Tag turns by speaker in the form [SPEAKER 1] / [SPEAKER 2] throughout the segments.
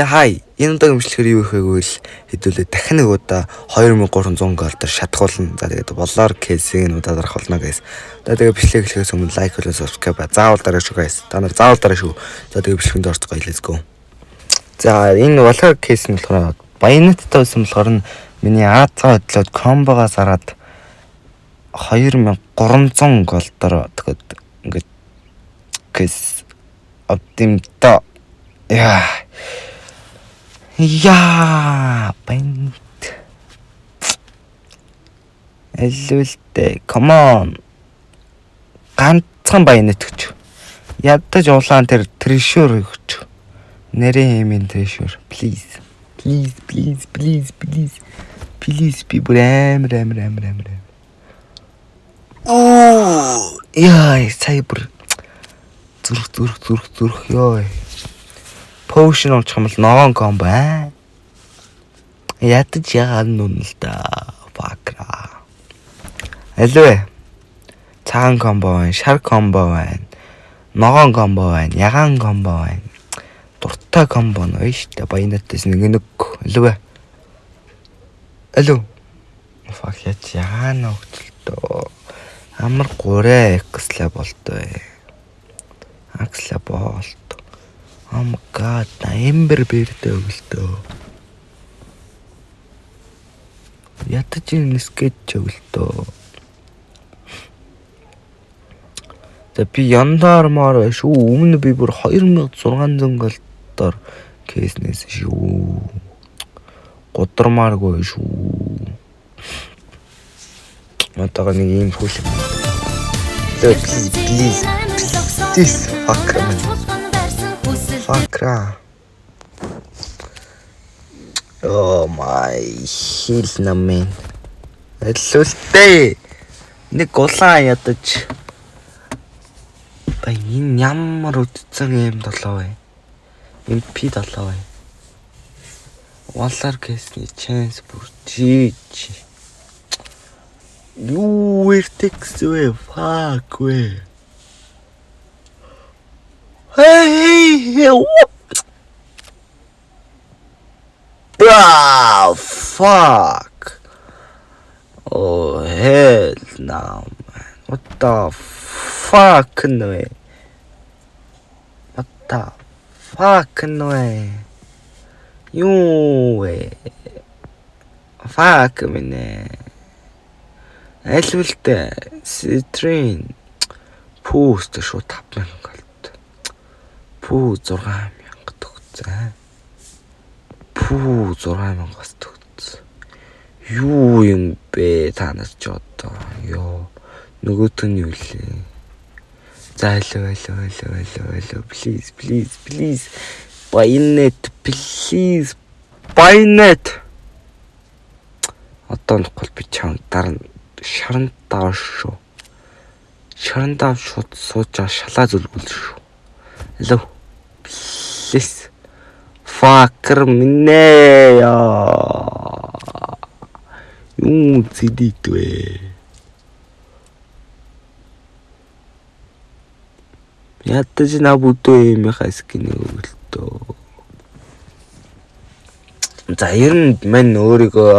[SPEAKER 1] хай. Энэ удаагийн бичлэгээр юу ихээгвэл хэдүүлээ дахин нэг удаа 2300 голдор шатгуулна. За тэгээд болоор кейсийг нь удаадах болно guys. За тэгээд бичлэг эхлэхээс өмнө лайк болон subscribe заавал дараа шүү guys. Та нар заавал дараа шүү. За тэгээд бичлэгэнд орцгоё let's go. За энэ болоор кейс нь болохоор баянаттай байсан болохоор миний АЦ хөдлөөд комбогоос хараад 2300 голдор тэгээд ингээд кейс оптимто яа банд эллүлтэй come on ганцхан баянат өгч ядаж улаан тэр трэшөр өгч нэрээ хэмээн трэшөр please би бүр амар оо яа сайбер зүрх ёо potion олчих юм бол ногоон комбо ядаж яагаад нүн л да факра алвэ цагаан комбо байна шар комбо байна ногоон комбо байна ягаан комбо байна дуртай комбо нөө штэ баянатаас нэг алвэ алуу фак ягаан өгчлөө амар 3 экслэ болтой аксла болт oh my god эмбер бэрдэ өглөө ятаж ин скетч өглөө за би яндармаар шүү өмнө би бүр 2600 голдоор кейснээс шүү гудрамааргүй шүү матага нэг юм хүлээ please this fucker oh my heal namin эллүлтэй нэг гулаан ядаж ба энэ ямар үдцэн юм долоо вэ MP7 вэ валар гэсний chance бүр жиж юу эртекс вэ fuck вэ hey bro fuck oh hell no man what the fuck no what the fuck no you fuck me элвэлтэй стрин пост шууд 5000 голд пүү 6000 төгцөө пүү 6000-аас төгцөө юу юм бэ та нар ч одоо ёо нөгөөт нь юу лээ за hello please баянат please баянат одоо нөхөл би чам дараа шаран давш шүү шаран дав шууд суужаа шалаа зүлгүүл шүү hello please fucker минь юу зидитвэ ядаж набудөө юм хаскины өгөлтөө за ер нь мань өөрийгөө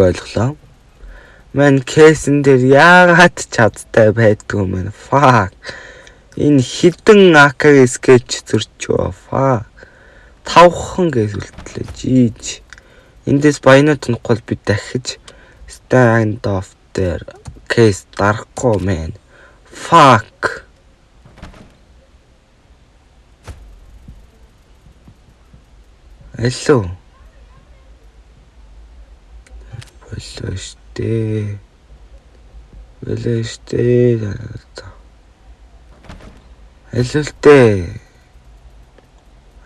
[SPEAKER 1] ойлголоо. Мань кейсэн дээр яагаад чадтай байдгүй мэн. Fuck. Энэ хідэн акаг скетч зөрчөө. Fuck. 5хан гэж үлдлээ. Жиж. Эндээс баянат нухол би дахиж stand off дээр кейс дарахгүй мэн. Fuck. Hello. Велэштэй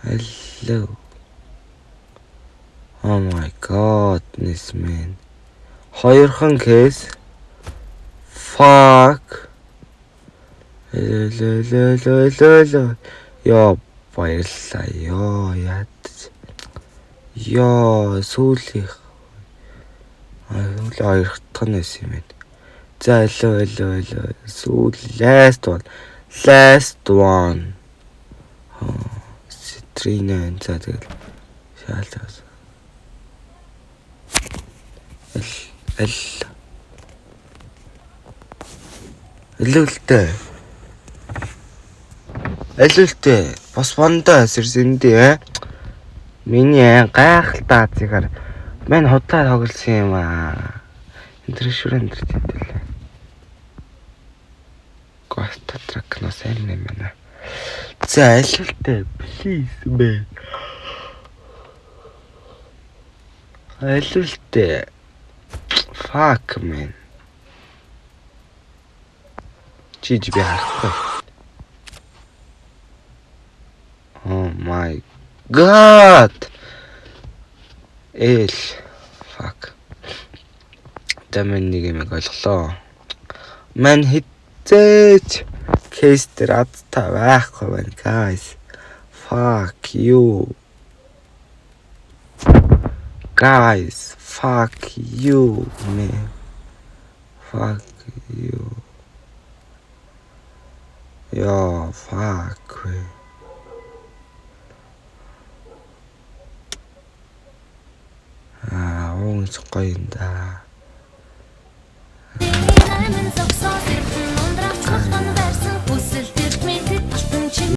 [SPEAKER 1] Hello. Oh my god, this man. Хоёрхан кейс. Fuck. Hello. Яа баярлаа. Яа сүүлийнх. Хоёртгоноос юм байна. За hello. Сүүл last one. 39 за тэгэл шаалтаас Алуултай бас бандаа сэрсэндээ миний гайхалтай зигаар мань худлаа тоглосон юм аа. Интершүрэн дэртэлээ. Ghost Track но сайн юм байна. За алуултай please бэ. Алуултай fuck man. Чиж би харахгүй. Oh my god. Fuck. Дэмэн нэг юм ойлголоо. Ман хитээч кейс дээр адтай байхгүй байна guys. Fuck you. Guys, fuck you man. Fuck you. Yo, fuck. Уун гоё юм да.